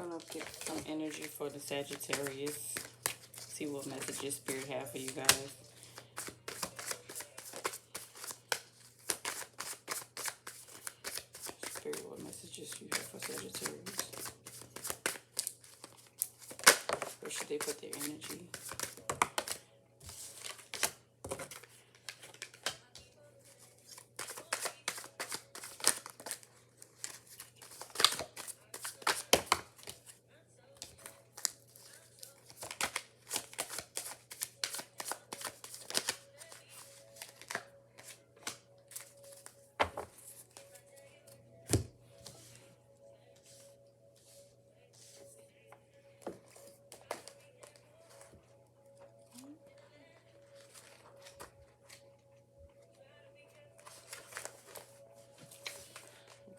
gonna get some energy for the Sagittarius. See what messages Spirit have for you guys. Spirit, what messages you have for Sagittarius? Where should they put their energy?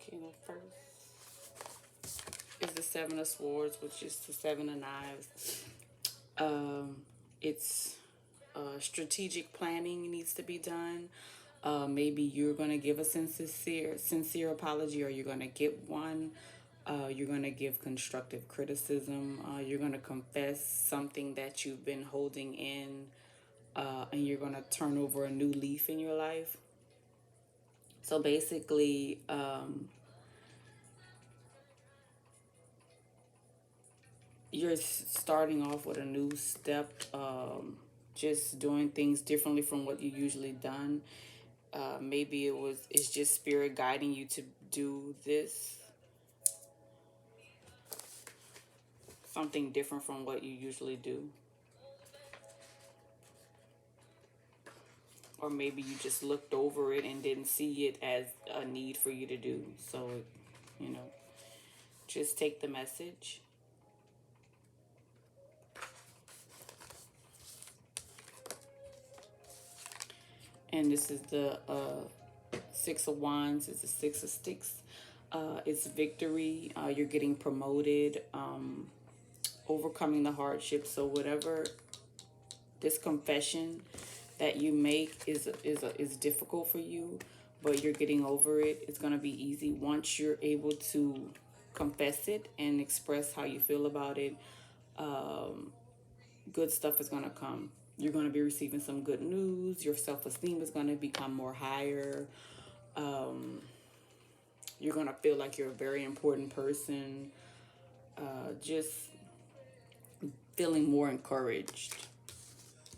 Okay, the first is the Seven of Swords, which is the Seven of Knives. It's strategic planning needs to be done. Maybe you're going to give a sincere apology, or you're going to get one. You're going to give constructive criticism. You're going to confess something that you've been holding in, and you're going to turn over a new leaf in your life. So basically, you're starting off with a new step, just doing things differently from what you usually done. Maybe it's just Spirit guiding you to do this, something different from what you usually do. Or maybe you just looked over it and didn't see it as a need for you to do. So, you know, just take the message. And this is the Six of Wands. It's the Six of Sticks. It's victory. You're getting promoted. Overcoming the hardship. So whatever this confession that you make is difficult for you, but you're getting over it. It's gonna be easy once you're able to confess it and express how you feel about it. Good stuff is gonna come. You're going to be receiving some good news. Your self-esteem is going to become more higher. You're going to feel like you're a very important person. Just feeling more encouraged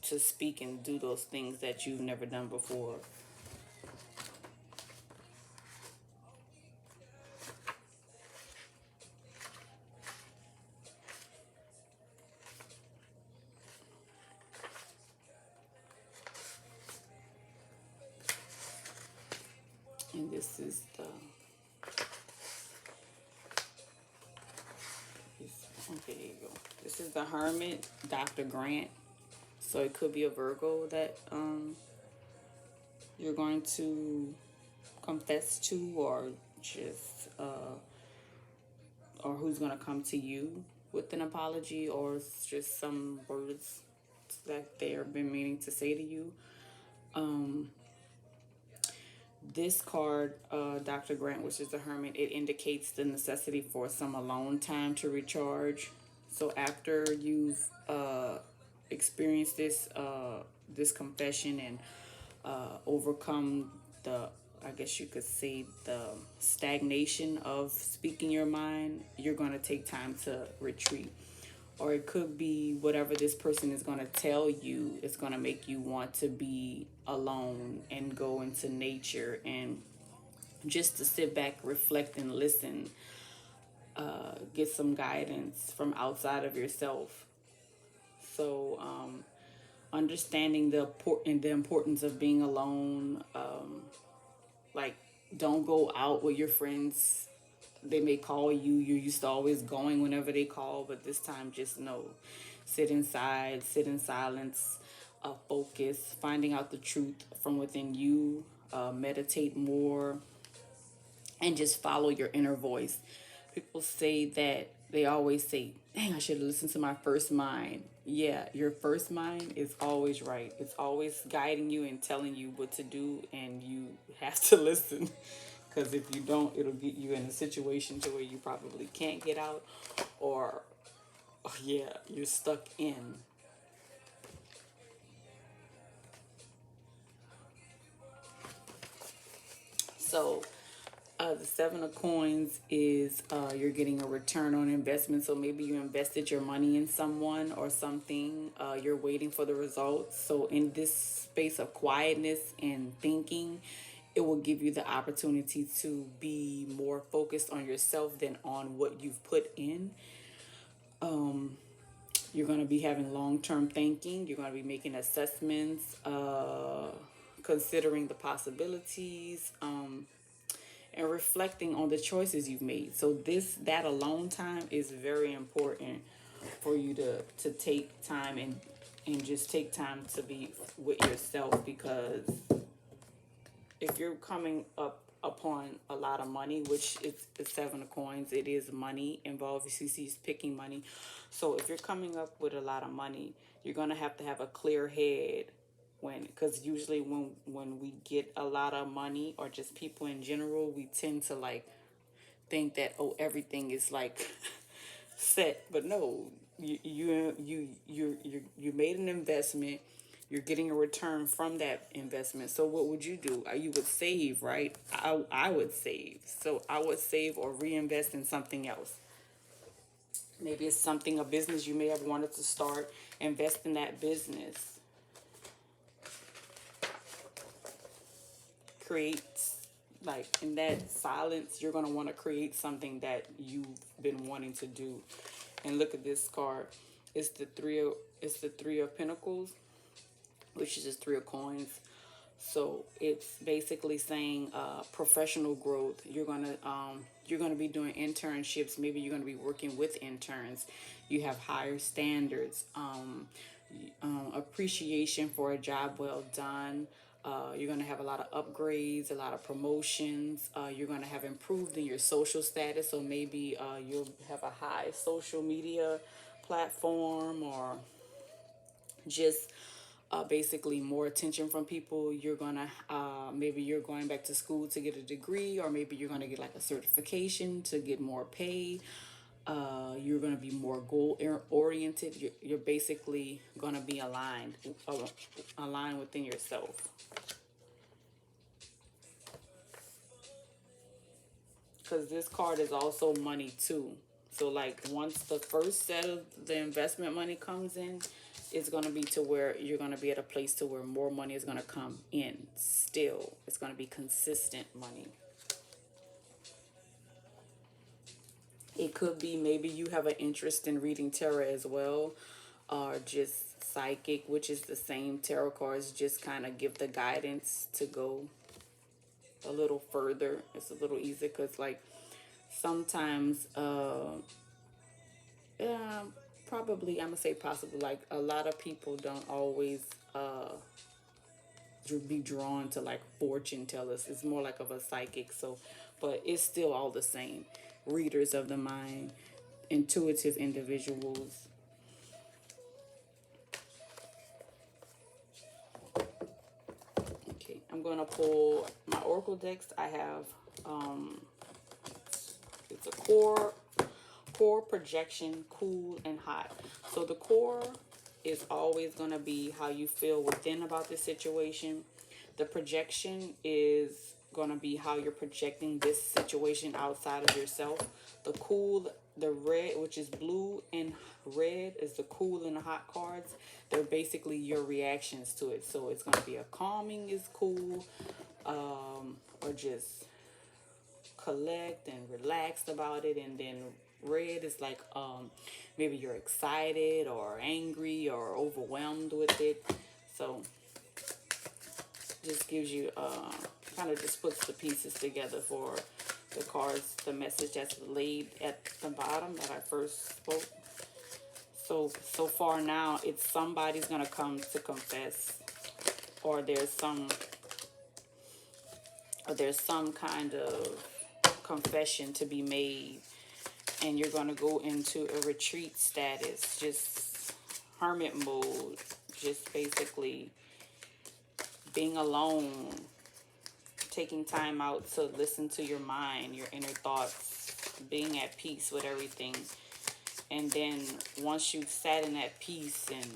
to speak and do those things that you've never done before. And this is the... Okay, here you go. This is the Hermit, Dr. Grant. So it could be a Virgo that you're going to confess to, or just or who's going to come to you with an apology, or it's just some words that they have been meaning to say to you. This card, Dr. Grant, which is the Hermit, it indicates the necessity for some alone time to recharge. So after you've experienced this this confession and overcome the, I guess you could say, the stagnation of speaking your mind, you're going to take time to retreat. Or it could be whatever this person is going to tell you is going to make you want to be alone and go into nature and just to sit back, reflect, and listen. Get some guidance from outside of yourself. So understanding the importance of being alone. Like, don't go out with your friends. They may call you. You're used to always going whenever they call, but this time just know. Sit inside, sit in silence, focus, finding out the truth from within you, meditate more, and just follow your inner voice. People say that, they always say, dang, I should have listened to my first mind. Yeah, your first mind is always right. It's always guiding you and telling you what to do, and you have to listen. Because if you don't, it'll get you in a situation to where you probably can't get out, or yeah, you're stuck in. So the Seven of Coins is you're getting a return on investment. So maybe you invested your money in someone or something. You're waiting for the results. So in this space of quietness and thinking, it will give you the opportunity to be more focused on yourself than on what you've put in. You're going to be having long-term thinking. You're going to be making assessments, considering the possibilities, and reflecting on the choices you've made. So that alone time is very important for you to take time and just take time to be with yourself, because if you're coming up upon a lot of money, which is the Seven of Coins, it is money involved. CC picking money. So if you're coming up with a lot of money, you're going to have a clear head, because usually when we get a lot of money, or just people in general, we tend to like think that, oh, everything is like set. But no, you made an investment. You're getting a return from that investment. So what would you do? You would save, right? I would save. So I would save or reinvest in something else. Maybe it's something, a business you may have wanted to start. Invest in that business. Create, like in that silence, you're going to want to create something that you've been wanting to do. And look at this card. It's the three of Pentacles, which is just Three of Coins. So it's basically saying professional growth. You're gonna be doing internships. Maybe you're gonna be working with interns. You have higher standards. Appreciation for a job well done. You're going to have a lot of upgrades, a lot of promotions. You're going to have improved in your social status. So maybe you'll have a high social media platform, or just basically more attention from people. You're going to, maybe you're going back to school to get a degree, or maybe you're going to get like a certification to get more pay. You're going to be more goal oriented. You're basically going to be aligned within yourself. Because this card is also money too. So like once the first set of the investment money comes in, it's going to be to where you're going to be at a place to where more money is going to come in. Still, it's going to be consistent money. It could be maybe you have an interest in reading tarot as well, or just psychic, which is the same. Tarot cards just kind of give the guidance to go a little further. It's a little easier because like sometimes probably I'm gonna say possible, like a lot of people don't always be drawn to like fortune tellers. It's more like of a psychic. So but it's still all the same. Readers of the mind, intuitive individuals. Okay, I'm gonna pull my oracle decks. I have it's a core, projection, cool, and hot. So the core is always going to be how you feel within about the situation. The projection is going to be how you're projecting this situation outside of yourself. The cool, the red, which is blue and red, is the cool and the hot cards. They're basically your reactions to it. So it's going to be a calming is cool, or just collect and relaxed about it. And then red is like maybe you're excited or angry or overwhelmed with it. So just gives you kind of just puts the pieces together for the cards, the message that's laid at the bottom that I first spoke. So far now, it's somebody's gonna come to confess, or there's some kind of confession to be made, and you're going to go into a retreat status, just hermit mode, just basically being alone, taking time out to listen to your mind, your inner thoughts, being at peace with everything. And then once you sat in that peace and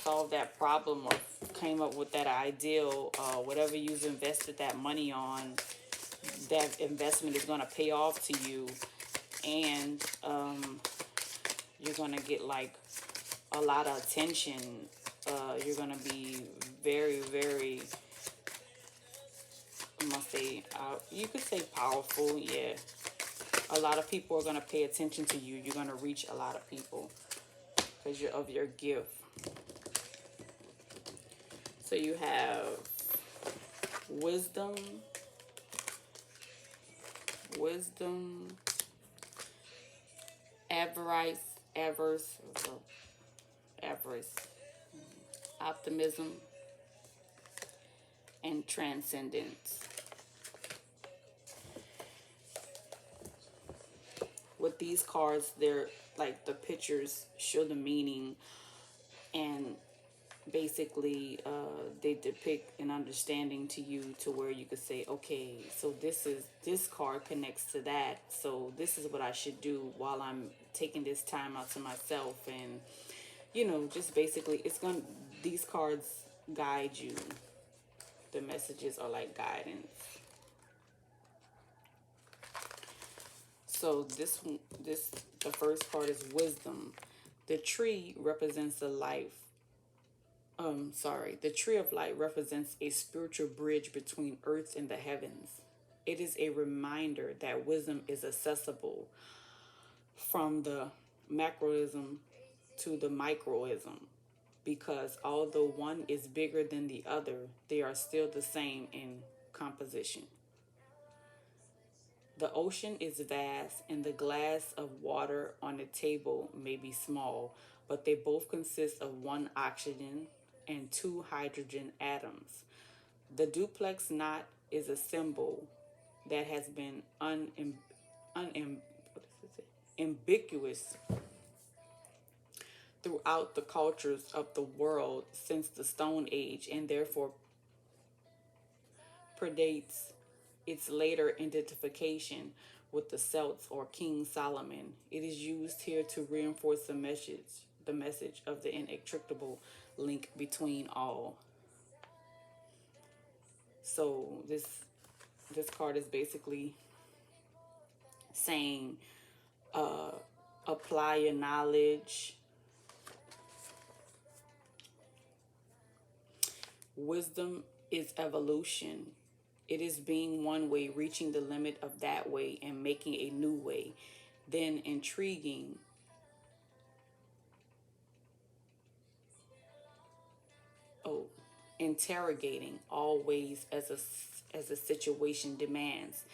solved that problem or came up with that ideal, whatever you've invested that money on, that investment is going to pay off to you. And you're going to get like a lot of attention. You're going to be very, very, I must say, you could say powerful, yeah. A lot of people are going to pay attention to you. You're going to reach a lot of people because you're of your gift. So you have wisdom, avarice, avarice, optimism, and transcendence. With these cards, they're like the pictures show the meaning, and basically they depict an understanding to you to where you could say, okay, so this card connects to that, so this is what I should do while I'm taking this time out to myself. And just basically these cards guide you. The messages are like guidance. So the first card is wisdom. The tree represents the life. The tree of light represents a spiritual bridge between earth and the heavens. It is a reminder that wisdom is accessible from the macroism to the microism, because although one is bigger than the other, they are still the same in composition. The ocean is vast, and the glass of water on the table may be small, but they both consist of one oxygen and two hydrogen atoms. The duplex knot is a symbol that has been ambiguous throughout the cultures of the world since the Stone Age, and therefore predates its later identification with the Celts or King Solomon. It is used here to reinforce the message of the inextricable link between all. So this card is basically saying, apply your knowledge. Wisdom is evolution. It is being one way, reaching the limit of that way and making a new way. Then intriguing. Interrogating always as a situation demands.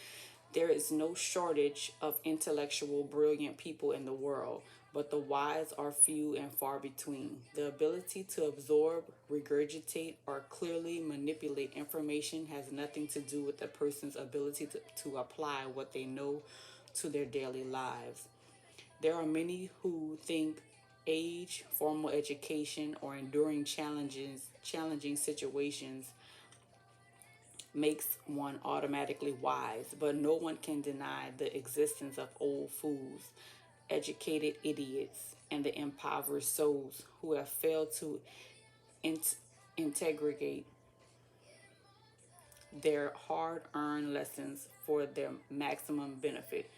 There is no shortage of intellectual, brilliant people in the world, but the wise are few and far between. The ability to absorb, regurgitate, or clearly manipulate information has nothing to do with a person's ability to apply what they know to their daily lives. There are many who think age, formal education, or enduring challenging situations makes one automatically wise, but no one can deny the existence of old fools, educated idiots, and the impoverished souls who have failed to integrate their hard-earned lessons for their maximum benefit.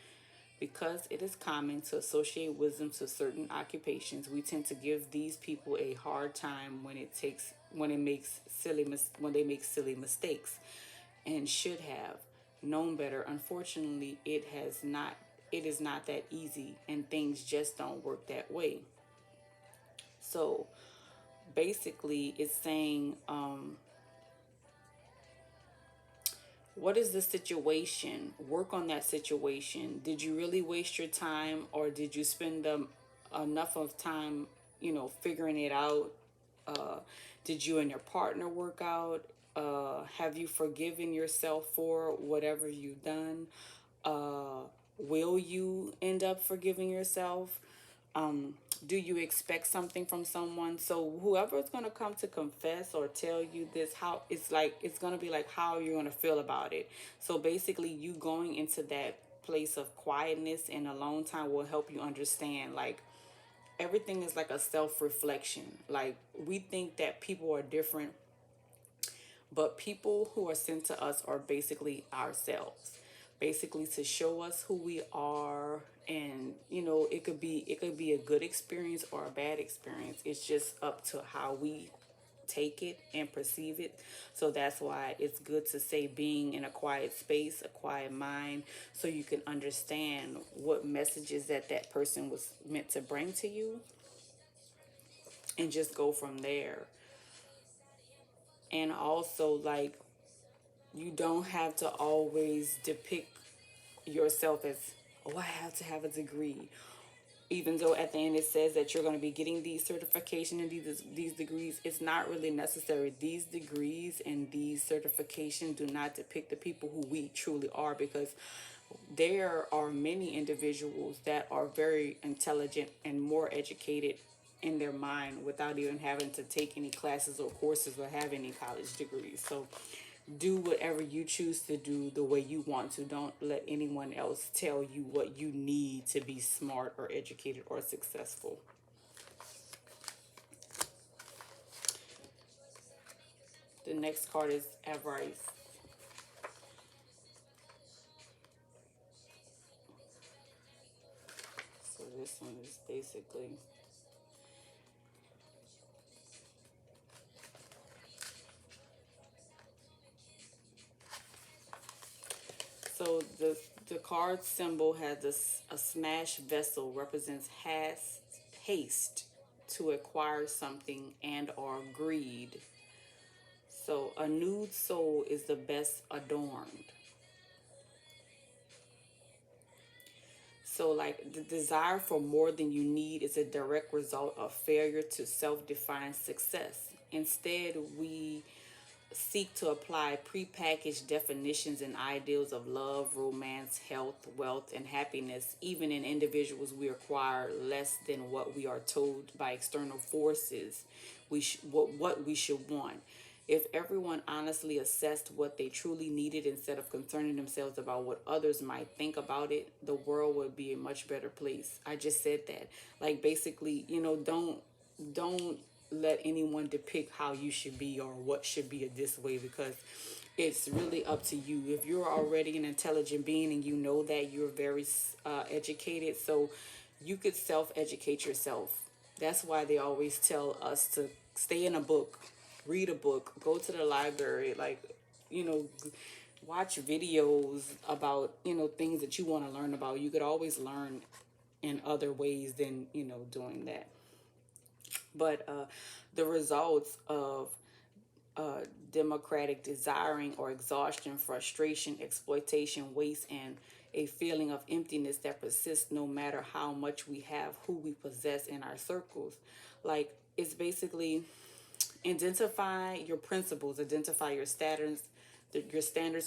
Because it is common to associate wisdom to certain occupations, we tend to give these people a hard time when they make silly mistakes, and should have known better. Unfortunately, it is not that easy, and things just don't work that way. So basically it's saying, what is the situation? Work on that situation. Did you really waste your time, or did you spend enough of time, figuring it out? Did you and your partner work out? Have you forgiven yourself for whatever you've done? Will you end up forgiving yourself? Do you expect something from someone? So whoever is going to come to confess or tell you this, how it's like, it's going to be like how you're going to feel about it. So basically, you going into that place of quietness and alone time will help you understand, like, everything is like a self-reflection. Like, we think that people are different, but people who are sent to us are basically ourselves, basically to show us who we are. And it could be a good experience or a bad experience. It's just up to how we take it and perceive it. So that's why it's good to say being in a quiet space, a quiet mind, so you can understand what messages that person was meant to bring to you, and just go from there. And also, like, you don't have to always depict yourself as, oh, I have to have a degree. Even though at the end it says that you're going to be getting these certification and these degrees, it's not really necessary. These degrees and these certifications do not depict the people who we truly are, because there are many individuals that are very intelligent and more educated in their mind without even having to take any classes or courses or have any college degrees. So do whatever you choose to do the way you want to. Don't let anyone else tell you what you need to be smart or educated or successful. The next card is Avarice. So this one is basically, so the card symbol has a smashed vessel, represents haste to acquire something and or greed. So a nude soul is the best adorned. So, like, the desire for more than you need is a direct result of failure to self define success. Instead, we seek to apply prepackaged definitions and ideals of love, romance, health, wealth, and happiness. Even in individuals, we acquire less than what we are told by external forces what we should want. If everyone honestly assessed what they truly needed instead of concerning themselves about what others might think about it, the world would be a much better place. I just said that. Like, basically, don't let anyone depict how you should be or what should be this way, because it's really up to you. If you're already an intelligent being and you know that you're very educated, so you could self-educate yourself. That's why they always tell us to stay in a book, read a book, go to the library, like, you know, watch videos about, things that you want to learn about. You could always learn in other ways than, doing that. But the results of democratic desiring or exhaustion, frustration, exploitation, waste, and a feeling of emptiness that persists no matter how much we have, who we possess in our circles. Like, it's basically identify your principles, identify your standards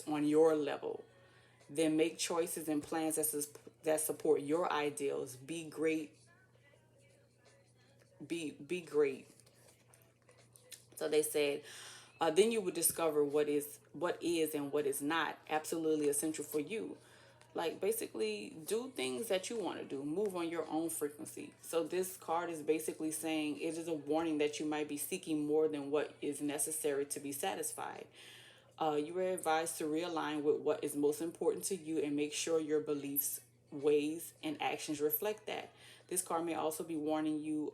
on your level. Then make choices and plans that support your ideals. Be great. Be great. So they said, then you would discover what is and what is not absolutely essential for you. Like, basically, do things that you want to do. Move on your own frequency. So this card is basically saying it is a warning that you might be seeking more than what is necessary to be satisfied. You are advised to realign with what is most important to you and make sure your beliefs, ways, and actions reflect that. This card may also be warning you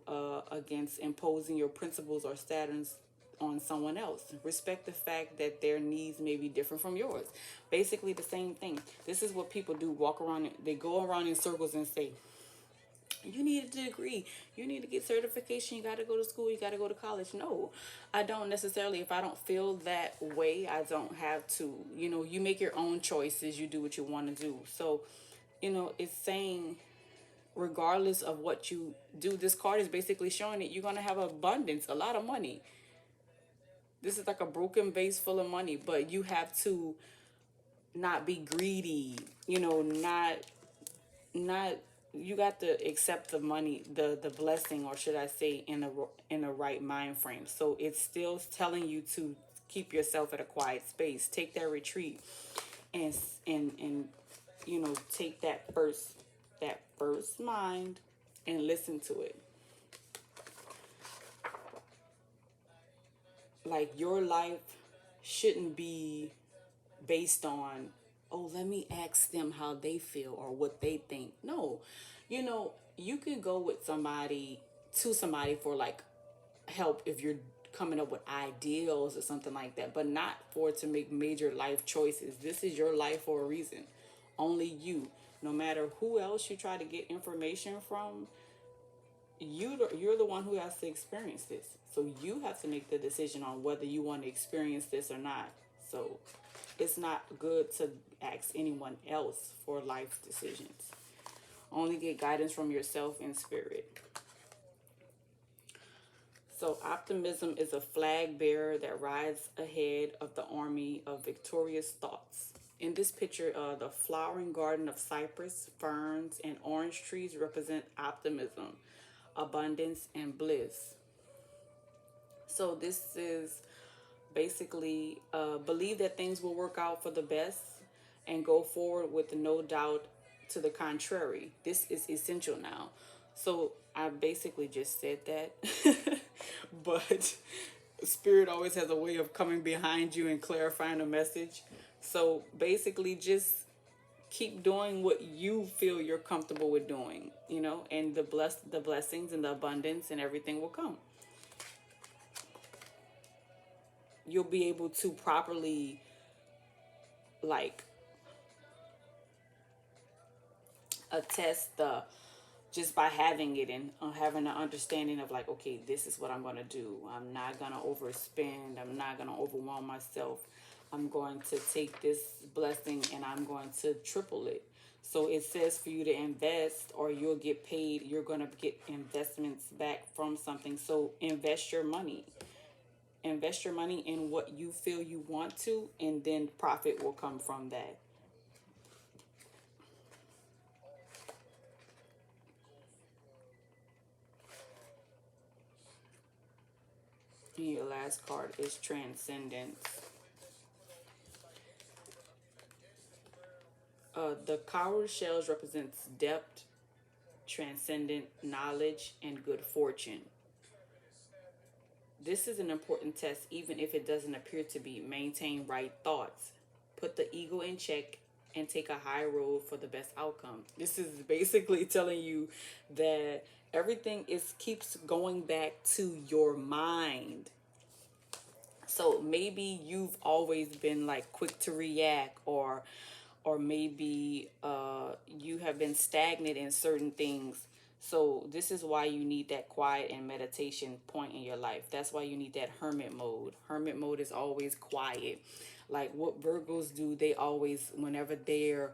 against imposing your principles or standards on someone else. Respect the fact that their needs may be different from yours. Basically, the same thing. This is what people do. Walk around, they go around in circles and say, you need a degree, you need to get certification, you got to go to school, you got to go to college. No, I don't necessarily. If I don't feel that way, I don't have to. You make your own choices, you do what you want to do. So, it's saying, regardless of what you do, this card is basically showing that you're going to have abundance, a lot of money. This is like a broken vase full of money, but you have to not be greedy, not you got to accept the money, the blessing, or should I say, in a right mind frame. So it's still telling you to keep yourself at a quiet space, take that retreat, and take that first mind and listen to it. Like, your life shouldn't be based on, oh, let me ask them how they feel or what they think. No, you can go with somebody, to somebody, for like help if you're coming up with ideals or something like that, but not for to make major life choices. This is your life for a reason. Only you. No matter who else you try to get information from, you're the one who has to experience this. So you have to make the decision on whether you want to experience this or not. So it's not good to ask anyone else for life decisions. Only get guidance from yourself and spirit. So optimism is a flag bearer that rides ahead of the army of victorious thoughts. In this picture, the flowering garden of cypress, ferns, and orange trees represent optimism, abundance, and bliss. So this is basically, believe that things will work out for the best and go forward with no doubt to the contrary. This is essential now. So I basically just said that, but Spirit always has a way of coming behind you and clarifying a message. So basically, just keep doing what you feel you're comfortable with doing, and the blessings and the abundance and everything will come. You'll be able to properly, like, attest the just by having it and having an understanding of, like, okay, this is what I'm going to do. I'm not going to overspend. I'm not going to overwhelm myself. I'm going to take this blessing and I'm going to triple it. So it says for you to invest, or you'll get paid. You're going to get investments back from something. So invest your money. Invest your money in what you feel you want to, and then profit will come from that. And your last card is Transcendence. The cowrie shells represents depth, transcendent knowledge, and good fortune. This is an important test, even if it doesn't appear to be. Maintain right thoughts. Put the ego in check and take a high road for the best outcome. This is basically telling you that everything keeps going back to your mind. So maybe you've always been like quick to react, or maybe you have been stagnant in certain things. So this is why you need that quiet and meditation point in your life. That's why you need that hermit mode. Hermit mode is always quiet. Like what Virgos do, they always, whenever they're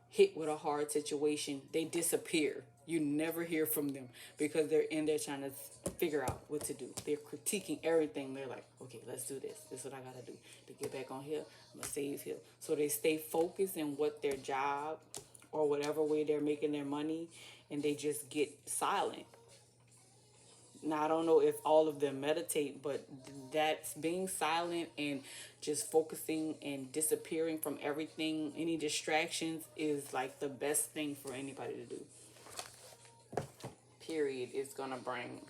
hit with a hard situation, they disappear. You never hear from them because they're in there trying to figure out what to do. They're critiquing everything. They're like, okay, let's do this. This is what I got to do to get back on here. I'm going to save here. So they stay focused in what their job or whatever way they're making their money, and they just get silent. Now, I don't know if all of them meditate, but that's being silent and just focusing and disappearing from everything, any distractions, is like the best thing for anybody to do. Period. Is going to bring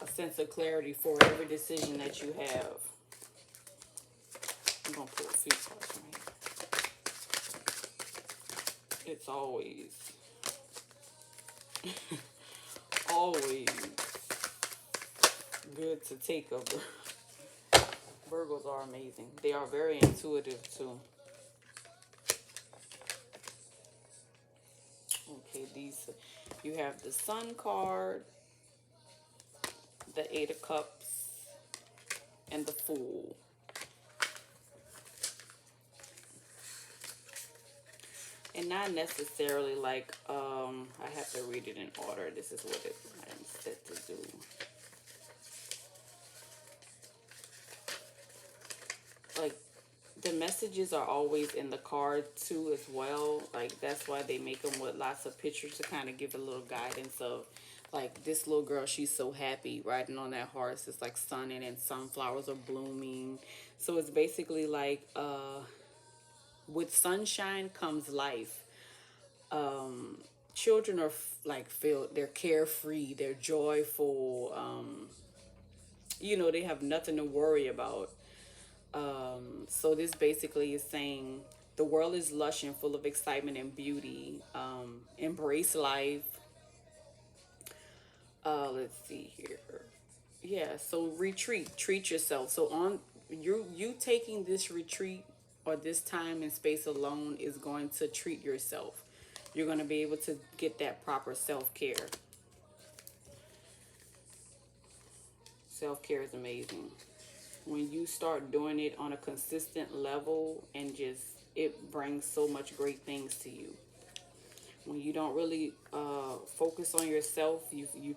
a sense of clarity for every decision that you have. I'm going to pull a few cards from here. It's always, always good to take a Virgos are amazing. They are very intuitive too. Okay, you have the Sun card, the Eight of Cups, and the Fool. And not necessarily like, I have to read it in order. This is what I'm set to do. Like, the messages are always in the card too as well. Like that's why they make them with lots of pictures to kind of give a little guidance of like this little girl, she's so happy riding on that horse. It's like sunning and sunflowers are blooming. So it's basically like with sunshine comes life. Children are like feel they're carefree, they're joyful. They have nothing to worry about. So this basically is saying the world is lush and full of excitement and beauty. Embrace life. Let's see here. Yeah, so treat yourself. So on you taking this retreat or this time and space alone is going to treat yourself. You're going to be able to get that proper self-care. Self-care is amazing. When you start doing it on a consistent level and just it brings so much great things to you. When you don't really focus on yourself, you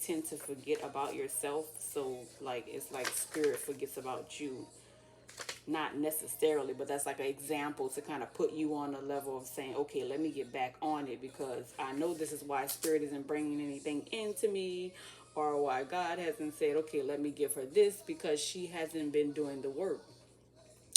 tend to forget about yourself. So like it's like spirit forgets about you. Not necessarily, but that's like an example to kind of put you on a level of saying, okay, let me get back on it because I know this is why spirit isn't bringing anything into me, or why God hasn't said, okay, let me give her this, because she hasn't been doing the work.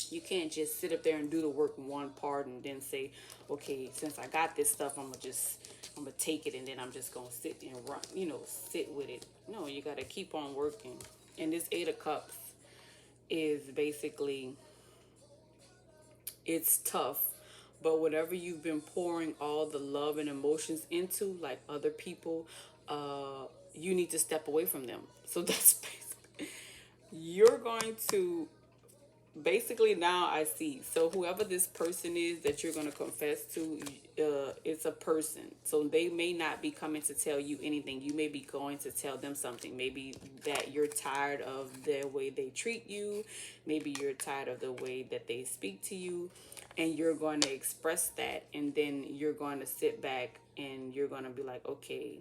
You can't just sit up there and do the work in one part and then say, okay, since I got this stuff, I'm gonna take it and then I'm just gonna sit and run, sit with it. No, you gotta keep on working. And this Eight of Cups is basically, it's tough, but whatever you've been pouring all the love and emotions into, like other people, you need to step away from them. So that's basically, you're going to basically, now I see. So whoever this person is that you're going to confess to, it's a person. So they may not be coming to tell you anything. You may be going to tell them something. Maybe that you're tired of the way they treat you. Maybe you're tired of the way that they speak to you. And you're going to express that. And then you're going to sit back and you're going to be like, okay,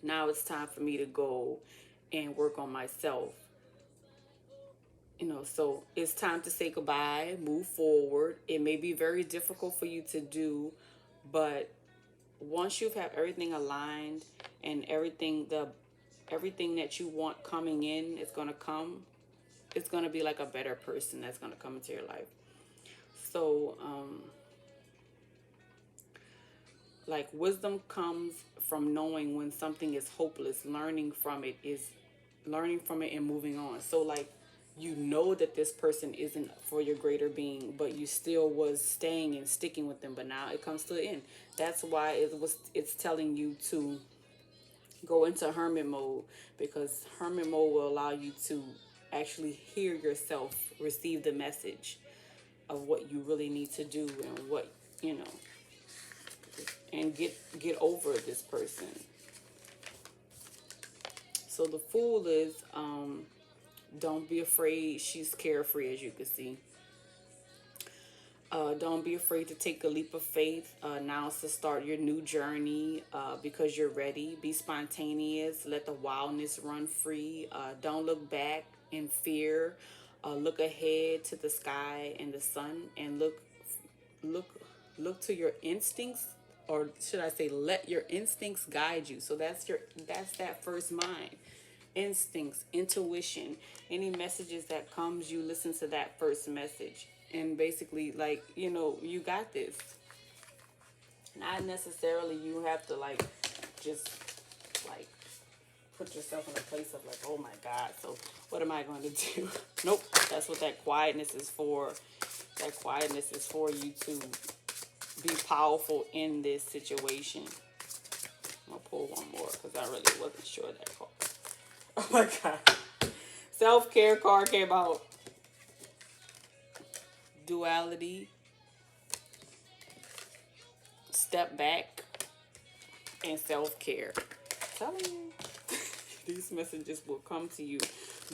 now it's time for me to go and work on myself. So it's time to say goodbye, move forward. It may be very difficult for you to do, but once you've had everything aligned and everything that you want coming in is going to come, it's going to be like a better person that's going to come into your life. So, like wisdom comes from knowing when something is hopeless, learning from it and moving on. So like, that this person isn't for your greater being, but you still was staying and sticking with them, but now it comes to the end. That's why it's telling you to go into hermit mode, because hermit mode will allow you to actually hear yourself, receive the message of what you really need to do and what, and get over this person. So the Fool is don't be afraid. She's carefree, as you can see. Don't be afraid to take a leap of faith. Now is to start your new journey because you're ready. Be spontaneous. Let the wildness run free. Don't look back in fear. Look ahead to the sky and the sun, and look to your instincts, or should I say, let your instincts guide you. So that's that first mind. Instincts, intuition, any messages that comes, you listen to that first message, and basically, like, you got this. Not necessarily you have to like just like put yourself in a place of like, oh my God, so what am I going to do? Nope, that's what that quietness is for. That quietness is for you to be powerful in this situation. I'm gonna pull one more because I really wasn't sure that card. Oh my God. Self-care card came out. Duality. Step back. And self-care. I'm telling you. These messages will come to you.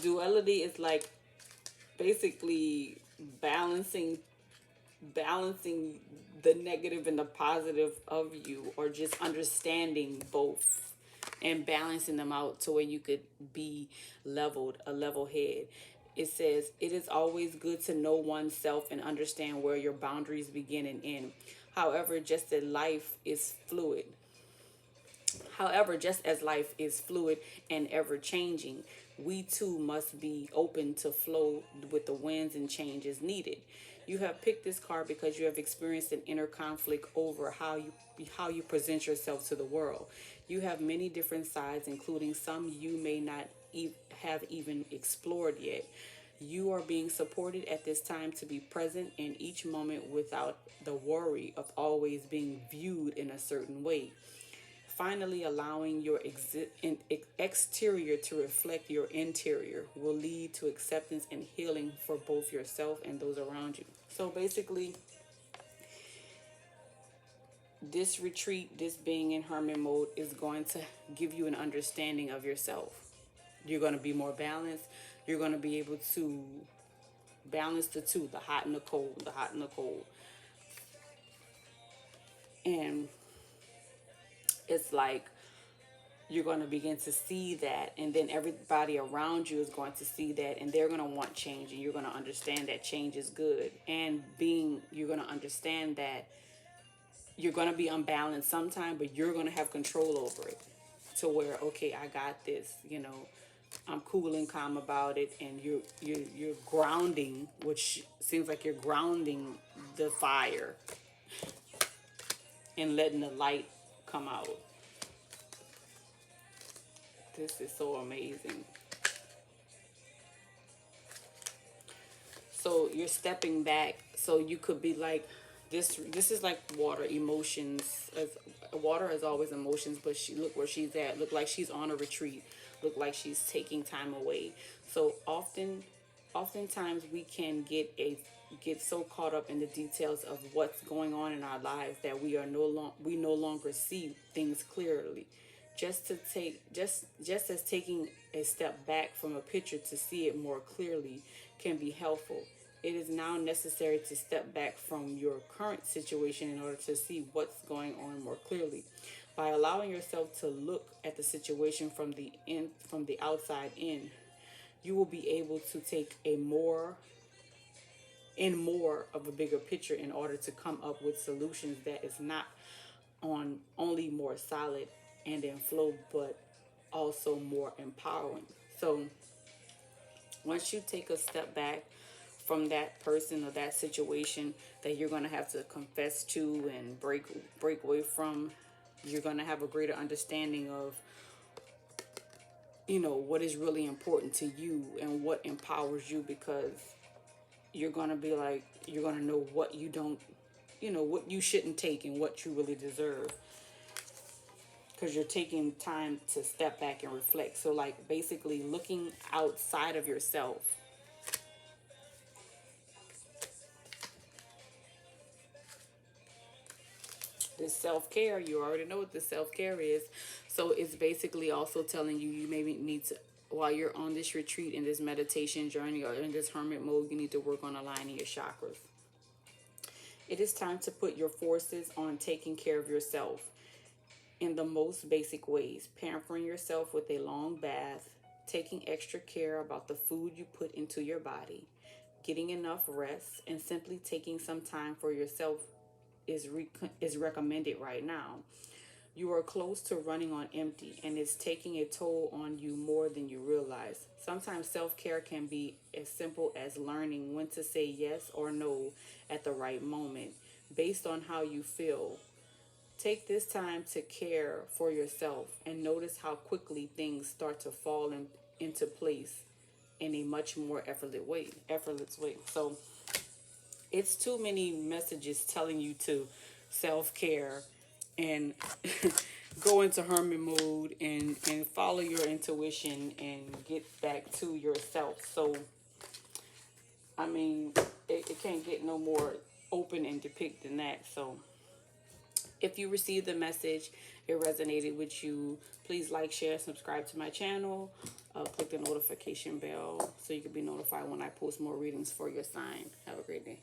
Duality is like basically balancing the negative and the positive of you, or just understanding both and balancing them out to where you could be a level head. It says, it is always good to know oneself and understand where your boundaries begin and end. However, just as life is fluid, just as life is fluid and ever changing, we too must be open to flow with the winds and changes needed. You have picked this card because you have experienced an inner conflict over how you present yourself to the world. You have many different sides, including some you may not have even explored yet. You are being supported at this time to be present in each moment without the worry of always being viewed in a certain way. Finally, allowing your exterior to reflect your interior will lead to acceptance and healing for both yourself and those around you. So basically, this retreat, this being in hermit mode, is going to give you an understanding of yourself. You're going to be more balanced. You're going to be able to balance the two, the hot and the cold, the hot and the cold. And it's like you're going to begin to see that, and then everybody around you is going to see that, and they're going to want change, and you're going to understand that change is good. And you're going to understand that you're going to be unbalanced sometime, but you're going to have control over it, to where, okay, I got this, I'm cool and calm about it. And you're grounding, which seems like you're grounding the fire and letting the light come out. This is so amazing. So you're stepping back. So you could be like, this is like water, emotions. As water is always emotions, but look where she's at. Look like she's on a retreat. Look like she's taking time away. So oftentimes we can get so caught up in the details of what's going on in our lives that we no longer see things clearly. Just as taking a step back from a picture to see it more clearly can be helpful. It is now necessary to step back from your current situation in order to see what's going on more clearly. By allowing yourself to look at the situation from the outside in, you will be able to take more of a bigger picture in order to come up with solutions that is not on only more solid and in flow, but also more empowering. So once you take a step back from that person or that situation that you're going to have to confess to and break away from, you're going to have a greater understanding of what is really important to you and what empowers you, because you're going to be like, you're going to know what you don't, what you shouldn't take and what you really deserve, because you're taking time to step back and reflect. So like basically looking outside of yourself. This self-care, you already know what the self-care is. So it's basically also telling you, you maybe need to, while you're on this retreat, in this meditation journey, or in this hermit mode, you need to work on aligning your chakras. It is time to put your forces on taking care of yourself in the most basic ways. Pampering yourself with a long bath, taking extra care about the food you put into your body, getting enough rest, and simply taking some time for yourself is recommended right now. You are close to running on empty, and it's taking a toll on you more than you realize. Sometimes self-care can be as simple as learning when to say yes or no at the right moment, based on how you feel. Take this time to care for yourself and notice how quickly things start to fall into place in a much more effortless way. So it's too many messages telling you to self-care and go into hermit mode and follow your intuition and get back to yourself. So, I mean, it can't get no more open and depict than that. So, if you received the message, it resonated with you, please like, share, subscribe to my channel. Click the notification bell so you can be notified when I post more readings for your sign. Have a great day.